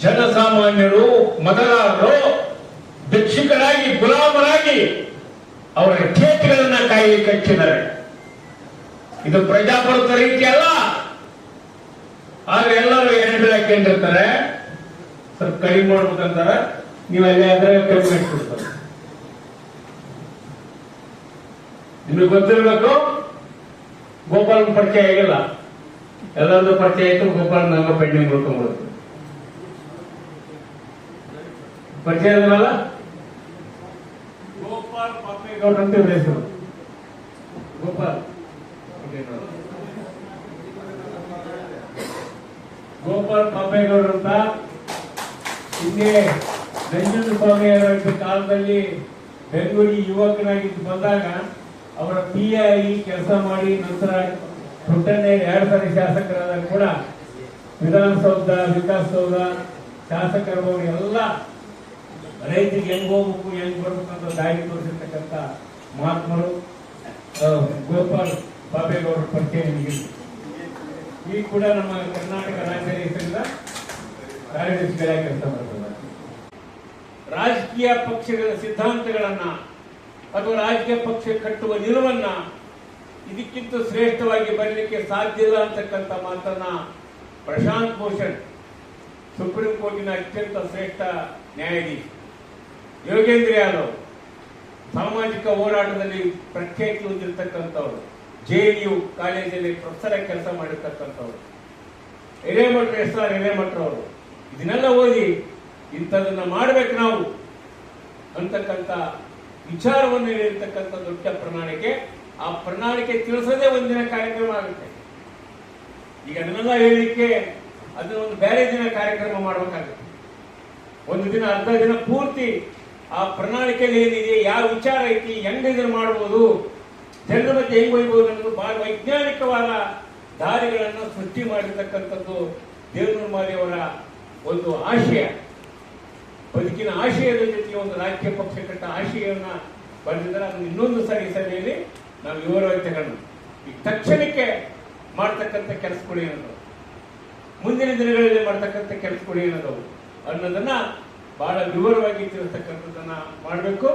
ಜನಸಾಮಾನ್ಯರು ಮತದಾರರು ಭಿಕ್ಷುಕರಾಗಿ ಗುಲಾಮರಾಗಿ ಅವರ ಕ್ಷೇತ್ರಗಳನ್ನ ಕಾಯಲಿಕ್ಕೆ ಹಚ್ಚಿದ್ದಾರೆ. ಇದು ಪ್ರಜಾಪ್ರಭುತ್ವ ರೀತಿ ಅಲ್ಲ. ಆದ್ರೆ ಎಲ್ಲರೂ ಎರಡು ಹಾಕೊಂಡಿರ್ತಾರೆ, ಸ್ವಲ್ಪ ಕಡಿಮೆ ಮಾಡ್ಬೇಕಂತಾರೆ, ನೀವು ಅಲ್ಲಿ ಆದ್ರೆ ಕಡಿಮೆ ಇಟ್ಬಿಡ್ತಾರೆ. ನಿಮಗೆ ಗೊತ್ತಿರ್ಬೇಕು, ಗೋಪಾಲನ್ ಪರಿಚಯ ಆಗಿಲ್ಲ, ಎಲ್ಲರದ್ದು ಪರಿಚಯ ಆಯ್ತು. ಗೋಪಾಲನ್ ನಂಗ ಪೆಂಡಿಂಗ್ ಮಾಡ್ಕೊಂಡ್ಬಿಡುತ್ತೆ. ಪರಿಚಯ ಇದ್ರಲ್ಲ, ಗೋಪಾಲ್ ಪಾಪೇಗೌಡ ಅಂತ ಇವ್ರ ಹೆಸರು. ಗೋಪಾಲ್ ಗೋಪಾಲ್ ಪಾಪೇಗೌಡ ಅಂತ ಹಿಂದೆ ನಂಜುಂಡಸ್ವಾಮಿ ಅವರ ಕಾಲದಲ್ಲಿ ಬೆಂಗಳೂರಿಗೆ ಯುವಕನಾಗಿದ್ದು ಬಂದಾಗ ಅವರ PI ಕೆಲಸ ಮಾಡಿ ನಂತರ ಪುಟ್ಟಣ್ಣೆ 2 ಸಾರಿ ಶಾಸಕರಾದಾಗ ಕೂಡ ವಿಧಾನಸೌಧ, ವಿಕಾಸಸೌಧ, ಶಾಸಕರ ಭವನ ಎಲ್ಲ ರೈತರಿಗೆ ಹೆಂಗ್ ಹೋಗ್ಬೇಕು ಹೆಂಗ್ ಬರ್ಬೇಕಂತ ದಾರಿ ತೋರಿಸಿರ್ತಕ್ಕಂಥ ಮಹಾತ್ಮರು ಗೋಪಾಲ್ ಪಾಪೇಗೌಡರ ಪರಿಚಯ ನಿಮಗೆ. ಈಗ ಕೂಡ ನಮ್ಮ ಕರ್ನಾಟಕ ರಾಜ್ಯ ರೈತರಿಂದ ಕಾರ್ಯದರ್ಶಿಗಳಾಗಿ ಕೆಲಸ ಮಾಡ್ತಾರೆ. ರಾಜಕೀಯ ಪಕ್ಷಗಳ ಸಿದ್ಧಾಂತಗಳನ್ನ ಅಥವಾ ರಾಜಕೀಯ ಪಕ್ಷ ಕಟ್ಟುವ ನಿಲುವನ್ನ ಇದಕ್ಕಿಂತ ಶ್ರೇಷ್ಠವಾಗಿ ಬರಲಿಕ್ಕೆ ಸಾಧ್ಯ ಇಲ್ಲ ಅಂತಕ್ಕಂಥ ಮಾತನ್ನ ಪ್ರಶಾಂತ್ ಭೂಷಣ್, ಸುಪ್ರೀಂ ಕೋರ್ಟಿನ ಅತ್ಯಂತ ಶ್ರೇಷ್ಠ ನ್ಯಾಯಾಧೀಶ, ಯೋಗೇಂದ್ರ ಯಾದವ್, ಸಾಮಾಜಿಕ ಹೋರಾಟದಲ್ಲಿ ಪ್ರಖ್ಯಾತಿ ಹೊಂದಿರತಕ್ಕಂಥವ್ರು, JNU ಕಾಲೇಜಲ್ಲಿ ಪ್ರೊಫೆಸರ್ ಆಗಿ ಕೆಲಸ ಮಾಡಿರ್ತಕ್ಕಂಥವ್ರು, ಹಿರೇಮಠರು, SR ಹಿರೇಮಠರವರು, ಇದನ್ನೆಲ್ಲ ಓದಿ ಇಂಥದನ್ನ ಮಾಡ್ಬೇಕು ನಾವು ಅಂತಕ್ಕಂಥ ವಿಚಾರವನ್ನು ಹೇಳಿರ್ತಕ್ಕಂಥ ದೊಡ್ಡ ಪ್ರಣಾಳಿಕೆ. ಆ ಪ್ರಣಾಳಿಕೆ ತಿಳಿಸೋದೇ ಒಂದಿನ ಕಾರ್ಯಕ್ರಮ ಆಗುತ್ತೆ. ಈಗ ಅದನ್ನೆಲ್ಲ ಹೇಳಲಿಕ್ಕೆ ಅದನ್ನ ಒಂದು ಬೇರೆ ದಿನ ಕಾರ್ಯಕ್ರಮ ಮಾಡಬೇಕಾಗುತ್ತೆ. ಒಂದು ದಿನ, ಅರ್ಧ ದಿನ ಪೂರ್ತಿ ಆ ಪ್ರಣಾಳಿಕೆಯಲ್ಲಿ ಏನಿದೆ, ಯಾವ ವಿಚಾರ ಐತಿ, ಹೆಂಗ ಇದನ್ನು ಮಾಡಬಹುದು, ಜನರ ಮಧ್ಯೆ ಹೆಂಗ್ ಒಯ್ಯಬಹುದು ಅನ್ನೋದು ಬಹಳ ವೈಜ್ಞಾನಿಕವಾದ ದಾರಿಗಳನ್ನು ಸೃಷ್ಟಿ ಮಾಡಿರ್ತಕ್ಕಂಥದ್ದು ದೇವನೂರು ಮಾದೇವರ ಒಂದು ಆಶಯ. ಬದುಕಿನ ಆಶಯದ ಜೊತೆಗೆ ಒಂದು ರಾಜಕೀಯ ಪಕ್ಷ ಕಟ್ಟ ಆಶಯವನ್ನ ಬರೆದಿದ್ದಾರೆ. ಅದನ್ನು ಇನ್ನೊಂದು ಸಾರಿ ಸಭೆಯಲ್ಲಿ ನಾವು ವಿವರವಾಗಿ ತಗೊಂಡು ಈಗ ತಕ್ಷಣಕ್ಕೆ ಮಾಡ್ತಕ್ಕಂಥ ಕೆಲಸಗಳು ಏನದು, ಮುಂದಿನ ದಿನಗಳಲ್ಲಿ ಮಾಡ್ತಕ್ಕಂಥ ಕೆಲಸಗಳು ಏನದು ಅನ್ನೋದನ್ನ ಬಹಳ ವಿವರವಾಗಿ ತಿಳಿಸ್ತಕ್ಕಂಥದ್ದನ್ನ ಮಾಡಬೇಕು.